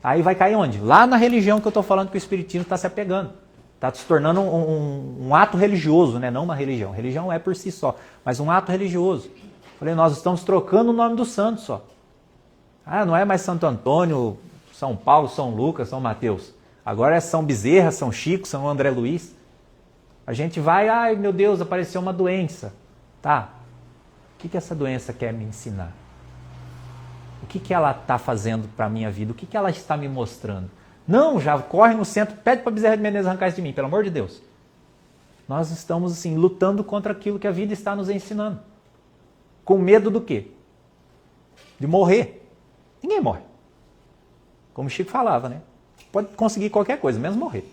Aí vai cair onde? Lá na religião que eu estou falando que o espiritismo está se apegando. Está se tornando um ato religioso, né? Não uma religião. Religião é por si só, mas um ato religioso. Falei, nós estamos trocando o nome do santo só. Ah, não é mais Santo Antônio, São Paulo, São Lucas, São Mateus. Agora é São Bezerra, São Chico, São André Luiz. A gente vai, ai meu Deus, apareceu uma doença. Tá, o que essa doença quer me ensinar? O que ela está fazendo para a minha vida? O que ela está me mostrando? Não, já corre no centro, pede para Bezerra de Menezes arrancar isso de mim, pelo amor de Deus. Nós estamos assim, lutando contra aquilo que a vida está nos ensinando. Com medo do quê? De morrer. Ninguém morre. Como o Chico falava, né? Pode conseguir qualquer coisa, menos morrer.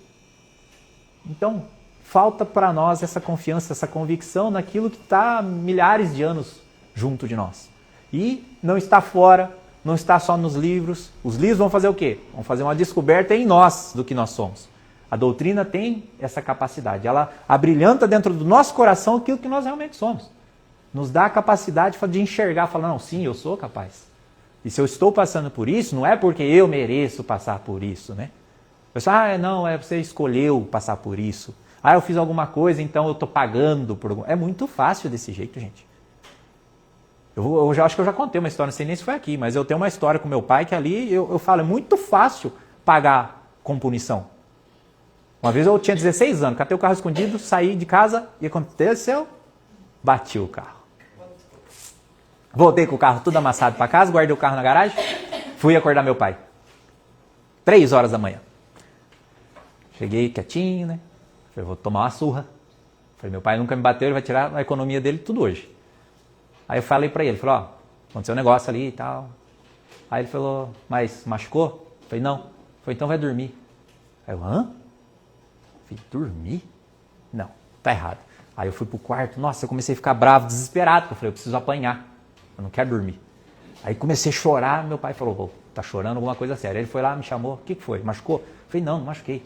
Então, falta para nós essa confiança, essa convicção naquilo que está milhares de anos junto de nós. E não está fora, não está só nos livros. Os livros vão fazer o quê? Vão fazer uma descoberta em nós do que nós somos. A doutrina tem essa capacidade. Ela abrilhanta dentro do nosso coração aquilo que nós realmente somos. Nos dá a capacidade de enxergar, falar, não, sim, eu sou capaz. E se eu estou passando por isso, não é porque eu mereço passar por isso, né? Pessoal, não, você escolheu passar por isso. Eu fiz alguma coisa, então eu estou pagando por algum... É muito fácil desse jeito, gente. Eu já acho que eu já contei uma história, não sei nem se foi aqui, mas eu tenho uma história com meu pai que ali eu falo, é muito fácil pagar com punição. Uma vez eu tinha 16 anos, catei o carro escondido, saí de casa e aconteceu, bati o carro. Voltei com o carro tudo amassado para casa, guardei o carro na garagem, fui acordar meu pai. 3 horas da manhã. Cheguei quietinho, né? Falei, vou tomar uma surra. Falei, meu pai nunca me bateu, ele vai tirar a economia dele tudo hoje. Aí eu falei pra ele, falei, aconteceu um negócio ali e tal. Aí ele falou, mas machucou? Falei, não. Falei, então vai dormir. Aí eu, hã? Falei, dormir? Não, tá errado. Aí eu fui pro quarto, nossa, eu comecei a ficar bravo, desesperado, porque eu falei, eu preciso apanhar, eu não quero dormir. Aí comecei a chorar, meu pai falou, tá chorando alguma coisa séria. Ele foi lá, me chamou, o que foi? Machucou? Falei, não machuquei. Ele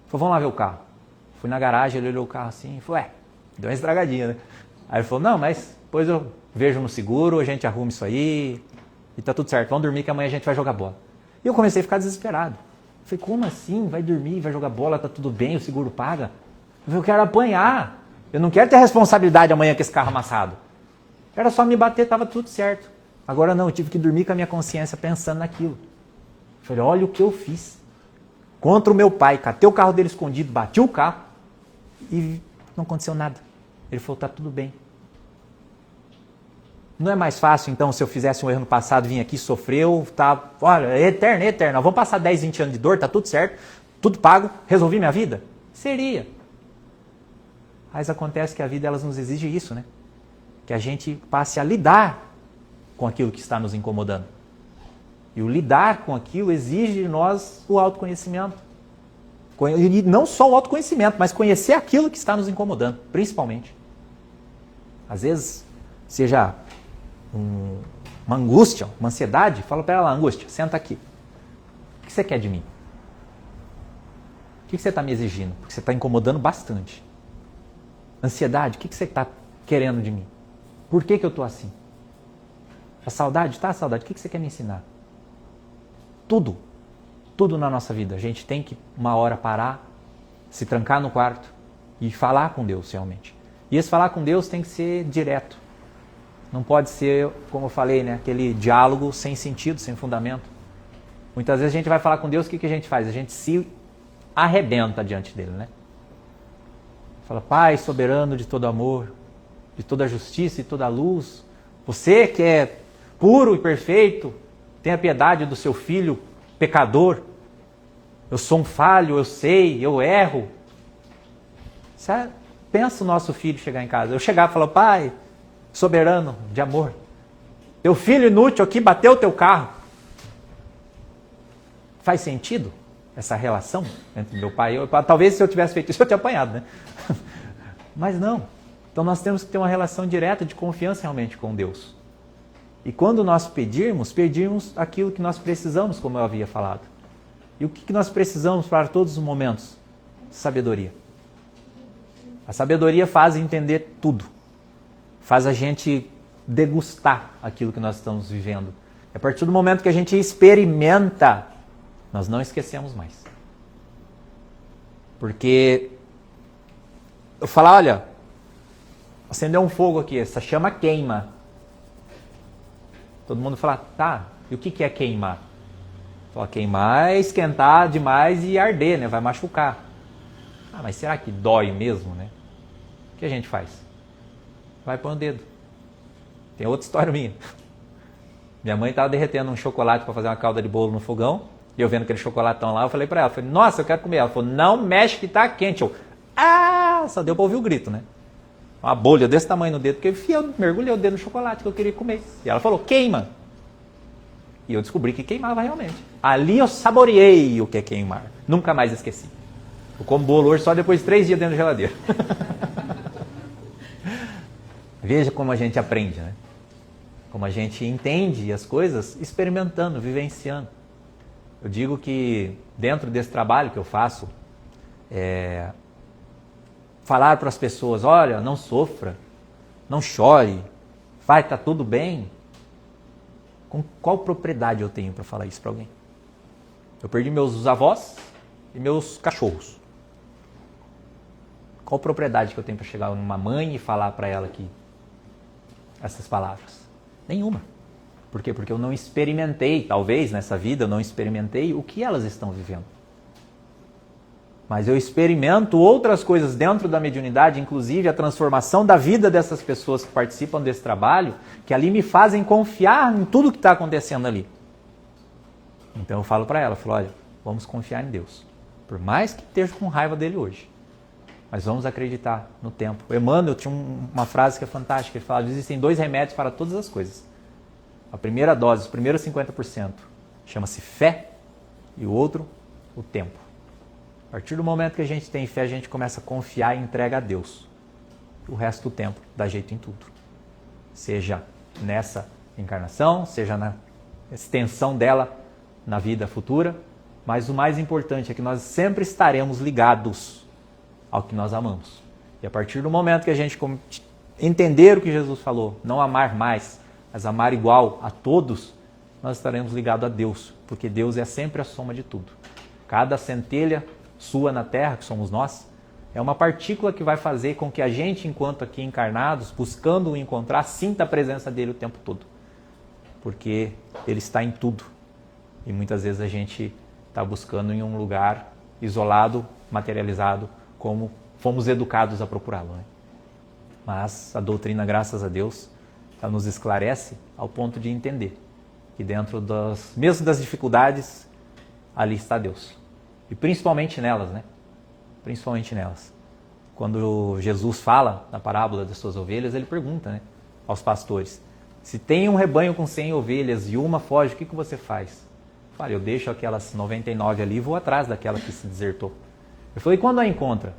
falou, vamos lá ver o carro. Fui na garagem, ele olhou o carro assim, e falou, deu uma estragadinha, né? Aí ele falou, não, mas depois eu vejo no seguro, a gente arruma isso aí, e tá tudo certo, vamos dormir que amanhã a gente vai jogar bola. E eu comecei a ficar desesperado. Falei, como assim? Vai dormir, vai jogar bola, tá tudo bem, o seguro paga? Eu quero apanhar, eu não quero ter responsabilidade amanhã com esse carro amassado. Era só me bater, tava tudo certo. Agora não, eu tive que dormir com a minha consciência pensando naquilo. Falei, olha o que eu fiz. Contra o meu pai, catei o carro dele escondido, bati o carro e não aconteceu nada. Ele falou, tá tudo bem. Não é mais fácil, então, se eu fizesse um erro no passado, vim aqui, sofreu, tá, olha, é eterno, é eterno. Vamos passar 10, 20 anos de dor, tá tudo certo, tudo pago, resolvi minha vida? Seria. Mas acontece que a vida ela nos exige isso, né? Que a gente passe a lidar com aquilo que está nos incomodando. E o lidar com aquilo exige de nós o autoconhecimento. E não só o autoconhecimento, mas conhecer aquilo que está nos incomodando, principalmente. Às vezes, seja uma angústia, uma ansiedade, fala para ela, angústia, senta aqui. O que você quer de mim? O que você está me exigindo? Porque você está incomodando bastante. Ansiedade, o que você está querendo de mim? Por que eu estou assim? A saudade, tá? A saudade, o que você quer me ensinar? Tudo na nossa vida. A gente tem que, uma hora, parar, se trancar no quarto e falar com Deus, realmente. E esse falar com Deus tem que ser direto. Não pode ser, como eu falei, né, aquele diálogo sem sentido, sem fundamento. Muitas vezes a gente vai falar com Deus, o que a gente faz? A gente se arrebenta diante dele, né? Fala, Pai soberano de todo amor, de toda justiça e toda luz, você que é puro e perfeito, tenha piedade do seu filho pecador. Eu sou um falho, eu sei, eu erro. Você pensa o nosso filho chegar em casa. Eu chegar e falar, Pai soberano de amor, teu filho inútil aqui bateu o teu carro. Faz sentido essa relação entre meu pai e eu? Talvez se eu tivesse feito isso eu tinha apanhado, né? Mas não. Então nós temos que ter uma relação direta de confiança realmente com Deus. E quando nós pedimos aquilo que nós precisamos, como eu havia falado. E o que nós precisamos para todos os momentos? Sabedoria. A sabedoria faz entender tudo. Faz a gente degustar aquilo que nós estamos vivendo. A partir do momento que a gente experimenta, nós não esquecemos mais. Porque eu falar, olha, acendeu um fogo aqui, essa chama queima. Todo mundo fala, tá, e o que é queimar? Fala, queimar é esquentar demais e arder, né? Vai machucar. Ah, mas será que dói mesmo, né? O que a gente faz? Vai pôr o dedo. Tem outra história minha. Minha mãe estava derretendo um chocolate para fazer uma calda de bolo no fogão, e eu vendo aquele chocolatão lá, eu falei para ela, nossa, eu quero comer. Ela falou, não mexe que tá quente. Eu, só deu para ouvir o grito, né? Uma bolha desse tamanho no dedo, porque eu mergulhei o dedo no chocolate que eu queria comer. E ela falou, queima. E eu descobri que queimava realmente. Ali eu saboreei o que é queimar. Nunca mais esqueci. Eu como bolo hoje só depois de 3 dias dentro da geladeira. Veja como a gente aprende, né? Como a gente entende as coisas experimentando, vivenciando. Eu digo que dentro desse trabalho que eu faço, falar para as pessoas, olha, não sofra, não chore, vai, tá tudo bem. Com qual propriedade eu tenho para falar isso para alguém? Eu perdi meus avós e meus cachorros. Qual propriedade que eu tenho para chegar numa mãe e falar para ela que essas palavras? Nenhuma. Por quê? Porque eu não experimentei, talvez nessa vida eu não experimentei o que elas estão vivendo. Mas eu experimento outras coisas dentro da mediunidade, inclusive a transformação da vida dessas pessoas que participam desse trabalho, que ali me fazem confiar em tudo que está acontecendo ali. Então eu falo para ela, olha, vamos confiar em Deus. Por mais que esteja com raiva dele hoje. Mas vamos acreditar no tempo. O Emmanuel tinha uma frase que é fantástica, ele fala, existem 2 remédios para todas as coisas. A primeira dose, os primeiros 50%, chama-se fé, e o outro, o tempo. A partir do momento que a gente tem fé, a gente começa a confiar e entrega a Deus. O resto do tempo dá jeito em tudo. Seja nessa encarnação, seja na extensão dela na vida futura, mas o mais importante é que nós sempre estaremos ligados ao que nós amamos. E a partir do momento que a gente entender o que Jesus falou, não amar mais, mas amar igual a todos, nós estaremos ligados a Deus, porque Deus é sempre a soma de tudo. Cada centelha sua na Terra, que somos nós, é uma partícula que vai fazer com que a gente, enquanto aqui encarnados, buscando o encontrar, sinta a presença dele o tempo todo. Porque ele está em tudo. E muitas vezes a gente está buscando em um lugar isolado, materializado, como fomos educados a procurá-lo, né? Mas a doutrina, graças a Deus, ela nos esclarece ao ponto de entender que dentro mesmo das dificuldades, ali está Deus. E principalmente nelas, né? Principalmente nelas. Quando Jesus fala na parábola das suas ovelhas, ele pergunta, né, aos pastores: se tem um rebanho com 100 ovelhas e uma foge, o que você faz? Fala, eu deixo aquelas 99 ali e vou atrás daquela que se desertou. Eu falei, quando a encontra,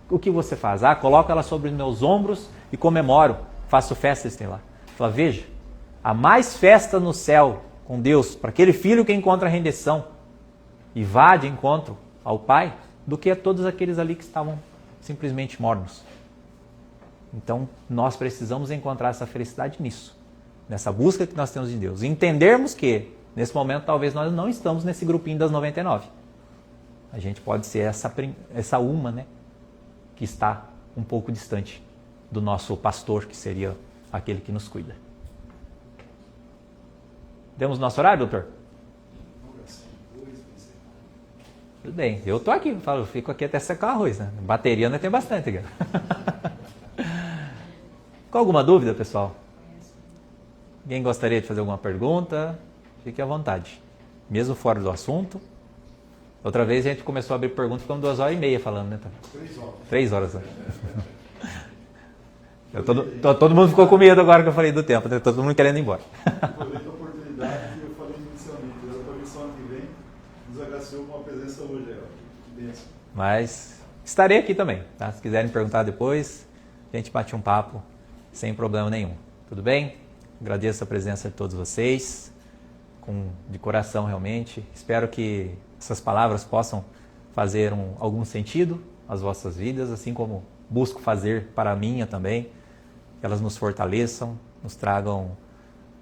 o que você faz? Coloco ela sobre os meus ombros e comemoro, faço festa, sei lá. Fala, veja, há mais festa no céu com Deus para aquele filho que encontra a rendição e vá de encontro ao Pai, do que a todos aqueles ali que estavam simplesmente mornos. Então, nós precisamos encontrar essa felicidade nisso, nessa busca que nós temos em Deus. E entendermos que, nesse momento, talvez nós não estamos nesse grupinho das 99. A gente pode ser essa uma, né, que está um pouco distante do nosso pastor, que seria aquele que nos cuida. Demos nosso horário, doutor? Tudo bem, eu tô aqui, eu fico aqui até secar o arroz, né? Bateria ainda tem bastante aqui. Com alguma dúvida, pessoal? Alguém gostaria de fazer alguma pergunta? Fique à vontade. Mesmo fora do assunto. Outra vez a gente começou a abrir perguntas, ficamos 2h30 falando, né? 3 horas. Né? Todo mundo ficou com medo agora que eu falei do tempo, né? Todo mundo querendo ir embora. Aproveito a oportunidade que eu falei inicialmente, Deus a missão ano que vem, nos agraciou com a presença hoje. Que bênção. Mas estarei aqui também, tá? Se quiserem perguntar depois, a gente bate um papo sem problema nenhum. Tudo bem? Agradeço a presença de todos vocês, de coração realmente. Espero que essas palavras possam fazer algum sentido às vossas vidas, assim como busco fazer para a minha também. Que elas nos fortaleçam, nos tragam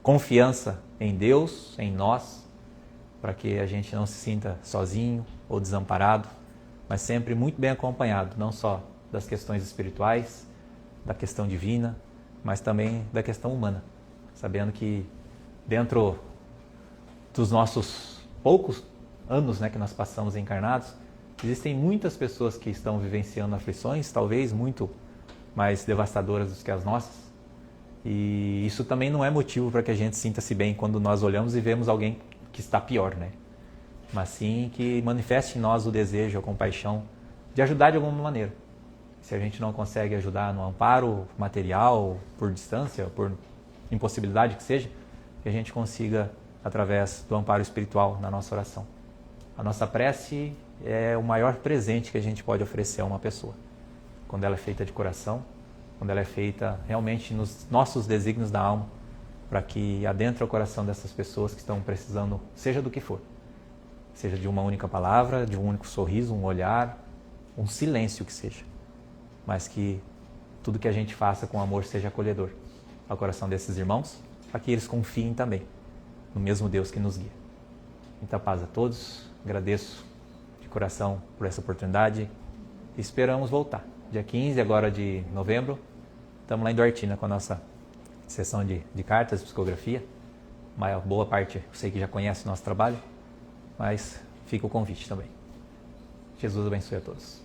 confiança em Deus, em nós, para que a gente não se sinta sozinho ou desamparado, mas sempre muito bem acompanhado, não só das questões espirituais, da questão divina, mas também da questão humana, sabendo que dentro dos nossos poucos anos, né, que nós passamos encarnados, existem muitas pessoas que estão vivenciando aflições, talvez muito mais devastadoras do que as nossas, e isso também não é motivo para que a gente sinta-se bem quando nós olhamos e vemos alguém que está pior, né? Mas sim que manifeste em nós o desejo, a compaixão de ajudar de alguma maneira. Se a gente não consegue ajudar no amparo material, por distância, por impossibilidade que seja, que a gente consiga através do amparo espiritual na nossa oração. A nossa prece é o maior presente que a gente pode oferecer a uma pessoa. Quando ela é feita de coração, quando ela é feita realmente nos nossos desígnios da alma, para que adentre o coração dessas pessoas que estão precisando, seja do que for. Seja de uma única palavra, de um único sorriso, um olhar, um silêncio que seja. Mas que tudo que a gente faça com amor seja acolhedor ao coração desses irmãos, para que eles confiem também no mesmo Deus que nos guia. Muita paz a todos, agradeço de coração por essa oportunidade e esperamos voltar. Dia 15 agora de novembro, estamos lá em Duartina com a nossa sessão de cartas, psicografia. Uma boa parte, eu sei que já conhece o nosso trabalho, mas fica o convite também. Jesus abençoe a todos.